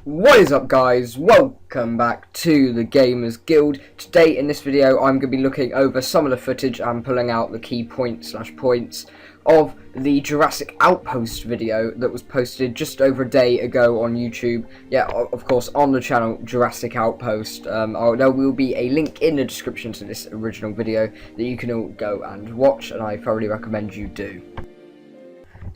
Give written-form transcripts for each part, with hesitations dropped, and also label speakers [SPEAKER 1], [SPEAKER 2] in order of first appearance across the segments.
[SPEAKER 1] What is up, guys? Welcome back to the Gamers Guild. Today in this video I'm going to be looking over some of the footage and pulling out the key points of the Jurassic Outpost video that was posted just over a day ago on YouTube. Yeah, of course, on the channel Jurassic Outpost. There will be a link in the description to this original video that you can all go and watch, and I thoroughly recommend you do.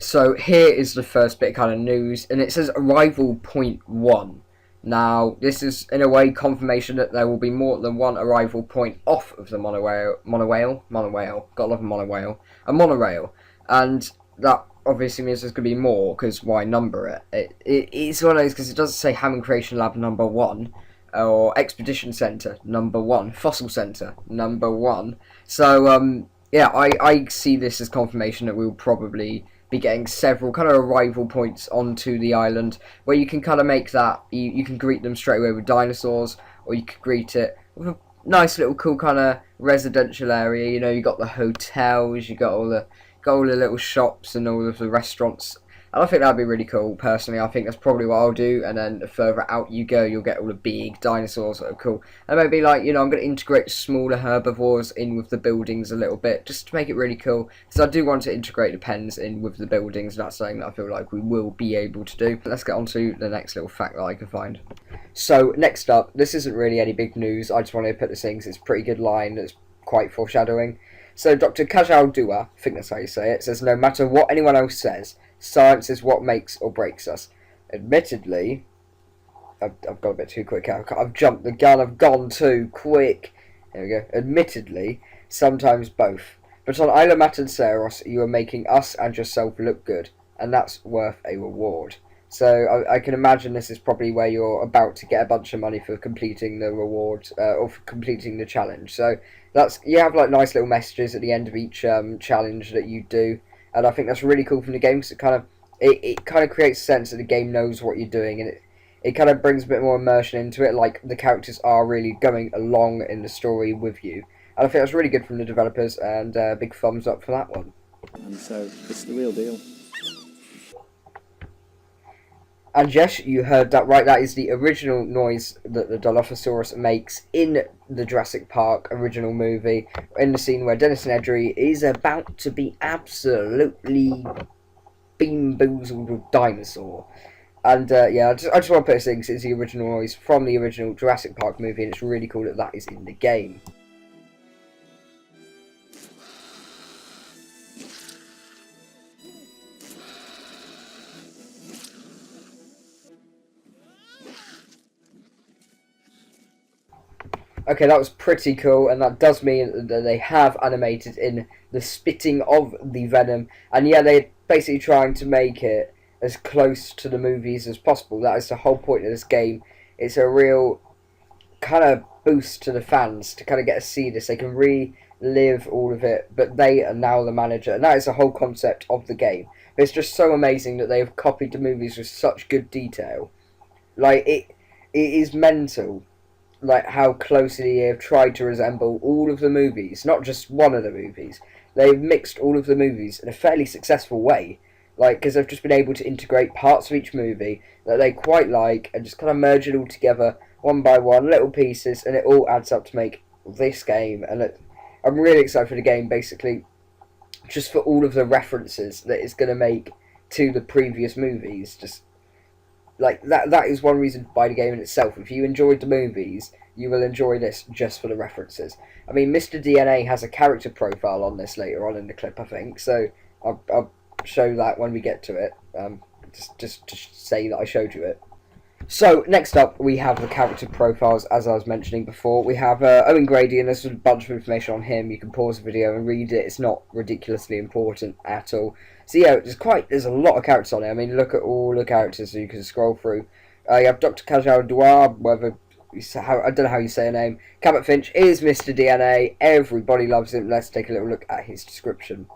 [SPEAKER 1] So here is the first bit of kind of news, and it says arrival point 1. Now, this is in a way confirmation that there will be more than one arrival point off of the monorail, gotta love a monorail, and that obviously means there's going to be more, because why number it? It's one of those, because it doesn't say Hammond Creation Lab number 1, or Expedition Centre number 1, Fossil Centre number 1, so yeah, I see this as confirmation that we'll probably be getting several kind of arrival points onto the island where you can kind of make that, you can greet them straight away with dinosaurs, or you could greet it with a nice little cool kind of residential area. You know, you got the hotels, you got all the little shops and all of the restaurants. And I think that'd be really cool. Personally, I think that's probably what I'll do. And then the further out you go, you'll get all the big dinosaurs that are cool. And maybe, like, you know, I'm going to integrate smaller herbivores in with the buildings a little bit, just to make it really cool. Because I do want to integrate the pens in with the buildings. And that's something that I feel like we will be able to do. But let's get on to the next little fact that I can find. So, next up, this isn't really any big news. I just wanted to put this in because it's a pretty good line that's quite foreshadowing. So, Dr. Kajal Dua, I think that's how you say it, says, no matter what anyone else says, science is what makes or breaks us. Admittedly, I've got a bit too quick. I've jumped the gun. I've gone too quick. There we go. Admittedly, sometimes both. But on Isla Matanceros, you are making us and yourself look good, and that's worth a reward. So I can imagine this is probably where you're about to get a bunch of money for completing the reward, or for completing the challenge. So you have like nice little messages at the end of each challenge that you do. And I think that's really cool from the game, because it kind of creates a sense that the game knows what you're doing, and it kind of brings a bit more immersion into it, like the characters are really going along in the story with you. And I think that's really good from the developers, and big thumbs up for that one.
[SPEAKER 2] And so it's the real deal.
[SPEAKER 1] And yes, you heard that right, that is the original noise that the Dilophosaurus makes in the Jurassic Park original movie, in the scene where Dennis Nedry is about to be absolutely bean-boozled with dinosaur. And yeah, I just want to put this in because it's the original noise from the original Jurassic Park movie, and it's really cool that that is in the game. Okay, that was pretty cool, and that does mean that they have animated in the spitting of the venom, and yeah, they're basically trying to make it as close to the movies as possible. That is the whole point of this game. It's a real kind of boost to the fans to kind of get to see this. They can relive all of it, but they are now the manager, and that is the whole concept of the game. But it's just so amazing that they have copied the movies with such good detail. Like, it is mental. Like how closely they have tried to resemble all of the movies, not just one of the movies. They've mixed all of the movies in a fairly successful way, like, because they've just been able to integrate parts of each movie that they quite like and just kind of merge it all together one by one, little pieces, and it all adds up to make this game. And I'm really excited for the game, basically, just for all of the references that it's going to make to the previous movies. Just like that is one reason to buy the game in itself. If you enjoyed the movies, you will enjoy this just for the references. I mean, Mr. DNA has a character profile on this later on in the clip, I think, so I'll show that when we get to it, just to say that I showed you it. So, next up, we have the character profiles, as I was mentioning before. We have Owen Grady, and there's a bunch of information on him. You can pause the video and read it. It's not ridiculously important at all. So yeah, there's a lot of characters on it. I mean, look at all the characters so you can scroll through. You have Dr. Kajal Dua, I don't know how you say her name. Cabot Finch is Mr. DNA. Everybody loves him. Let's take a little look at his description.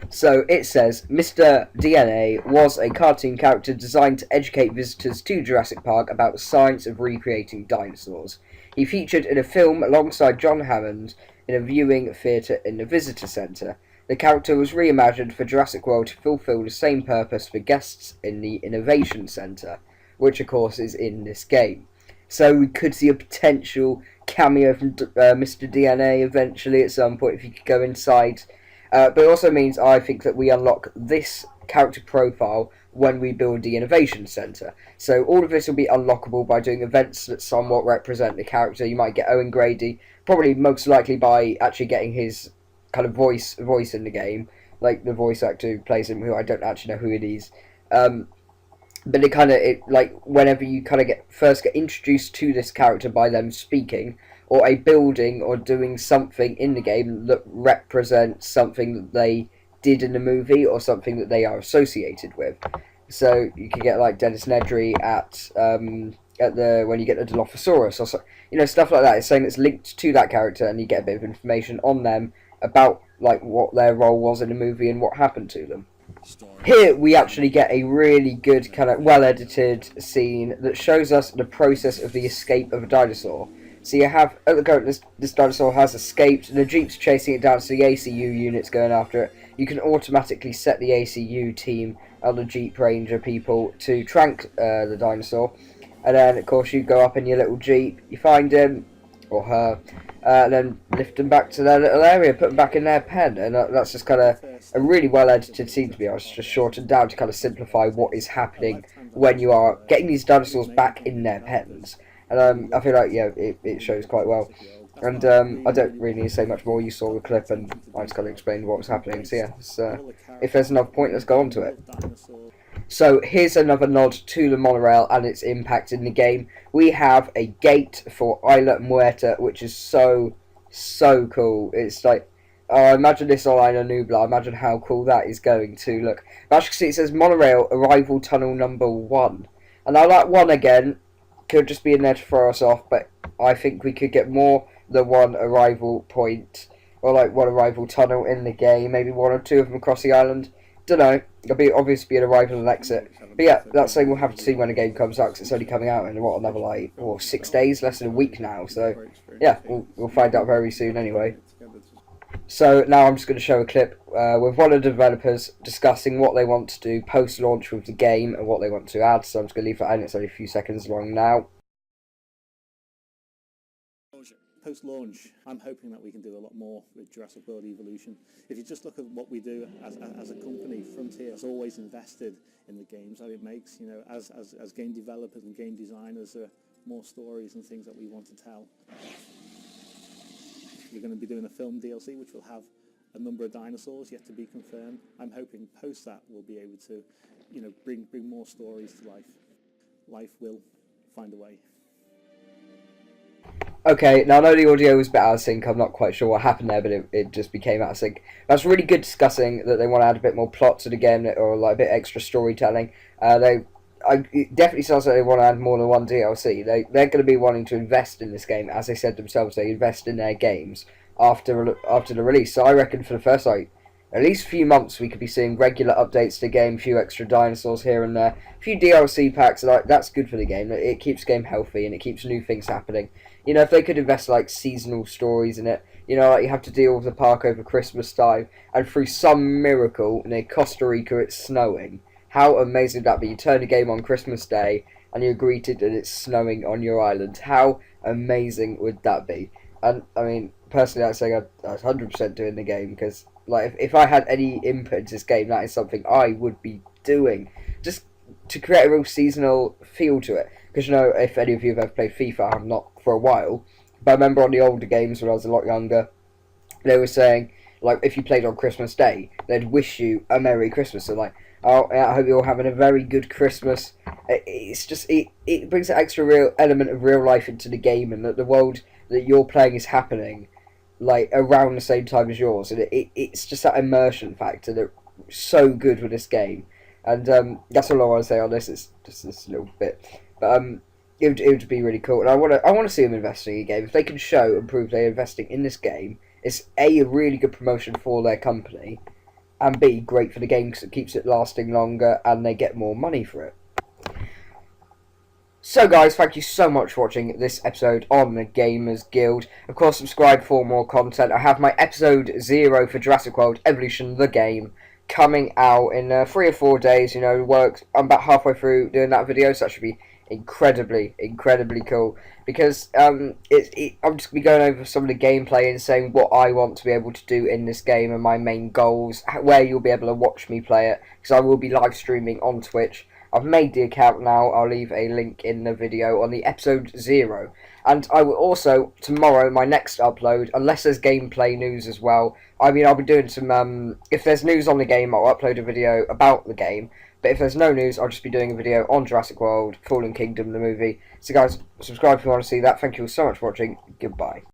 [SPEAKER 1] So it says, Mr. DNA was a cartoon character designed to educate visitors to Jurassic Park about the science of recreating dinosaurs. He featured in a film alongside John Hammond in a viewing theatre in the visitor centre. The character was reimagined for Jurassic World to fulfill the same purpose for guests in the Innovation Centre. which of course is in this game. So we could see a potential cameo from Mr. DNA eventually at some point if you could go inside. But it also means I think that we unlock this character profile when we build the Innovation Centre. So all of this will be unlockable by doing events that somewhat represent the character. You might get Owen Grady, probably most likely by actually getting his kind of voice in the game, like the voice actor who plays him, who I don't actually know who it is. But like whenever you kind of first get introduced to this character by them speaking, or a building or doing something in the game that represents something that they did in the movie or something that they are associated with. So you can get like Dennis Nedry at the when you get the Dilophosaurus or so, stuff like that. It's saying it's linked to that character, and you get a bit of information on them about like what their role was in the movie and what happened to them. Here we actually get a really good kind of well-edited scene that shows us the process of the escape of a dinosaur. So you have, at the current, this dinosaur has escaped, the jeep's chasing it down, so the ACU unit's going after it. You can automatically set the ACU team and the Jeep Ranger people to trank the dinosaur. And then, of course, you go up in your little Jeep, you find him, or her, and then lift them back to their little area, put them back in their pen. And that's just kind of a really well-edited scene, to be honest, just shortened down to kind of simplify what is happening when you are getting these dinosaurs back in their pens. And I feel like, yeah, it shows quite well. And I don't really need to say much more. You saw the clip, and I just kind of explained what was happening. So yeah, if there's another point, let's go on to it. So here's another nod to the monorail and its impact in the game. We have a gate for Isla Muerta, which is so cool. It's like, imagine this on Isla Nublar. Imagine how cool that is going to look. But as you can see, it says monorail arrival tunnel number 1. And I like 1 again. Could just be in there to throw us off, but I think we could get more than one arrival point, or like one arrival tunnel in the game, maybe 1 or 2 of them across the island. Don't know, it'll obviously be an arrival and exit. But yeah, that's something we'll have to see when the game comes out, because it's only coming out in another like 6 days, less than a week now. So yeah, we'll find out very soon anyway. So now I'm just going to show a clip with one of the developers discussing what they want to do post-launch with the game and what they want to add. So I'm just going to leave that in. It's only a few seconds long now.
[SPEAKER 2] Post-launch, I'm hoping that we can do a lot more with Jurassic World Evolution. If you just look at what we do as a company, Frontier has always invested in the games that it makes. As game developers and game designers, there are more stories and things that we want to tell. We're going to be doing a film DLC which will have a number of dinosaurs yet to be confirmed. I'm hoping post that we'll be able to, bring more stories to life. Life will find a way.
[SPEAKER 1] Okay, now I know the audio was a bit out of sync. I'm not quite sure what happened there, but it just became out of sync. That's really good discussing that they want to add a bit more plot to the game, or like a bit extra storytelling. It definitely sounds like they want to add more than one DLC. They're going to be wanting to invest in this game, as they said themselves. They invest in their games after the release. So I reckon for the first at least a few months we could be seeing regular updates to the game, a few extra dinosaurs here and there, a few DLC packs. That's good for the game. It keeps the game healthy and it keeps new things happening. If they could invest like seasonal stories in it, like you have to deal with the park over Christmas time, and through some miracle near Costa Rica it's snowing. How amazing would that be? You turn the game on Christmas Day and you're greeted and it's snowing on your island. How amazing would that be? And I mean, personally, I'd say I'd 100% doing the game, because like if I had any input into this game, that is something I would be doing, just to create a real seasonal feel to it. Because if any of you have ever played FIFA, I have not for a while, but I remember on the older games when I was a lot younger, they were saying like if you played on Christmas Day, they'd wish you a Merry Christmas. So like, oh, I hope you're all having a very good Christmas. It's just it brings an extra real element of real life into the game, and that the world that you're playing is happening like around the same time as yours, and it's just that immersion factor that's so good with this game. And that's all I want to say on this. It's just this little bit, but it would be really cool, and I want to see them investing in a game. If they can show and prove they're investing in this game, it's a really good promotion for their company, and B, great for the game because it keeps it lasting longer and they get more money for it. So guys, thank you so much for watching this episode on the Gamers Guild. Of course, subscribe for more content. I have my episode 0 for Jurassic World Evolution, the game, coming out in 3 or 4 days. You know, I'm about halfway through doing that video, so that should be incredibly cool, because I'm just gonna be going over some of the gameplay and saying what I want to be able to do in this game and my main goals, where you'll be able to watch me play it, because I will be live streaming on Twitch. I've made the account now. I'll leave a link in the video on the episode 0. And I will also, tomorrow, my next upload, unless there's gameplay news as well, I mean, I'll be doing some, if there's news on the game, I'll upload a video about the game. But if there's no news, I'll just be doing a video on Jurassic World, Fallen Kingdom, the movie. So guys, subscribe if you want to see that. Thank you all so much for watching. Goodbye.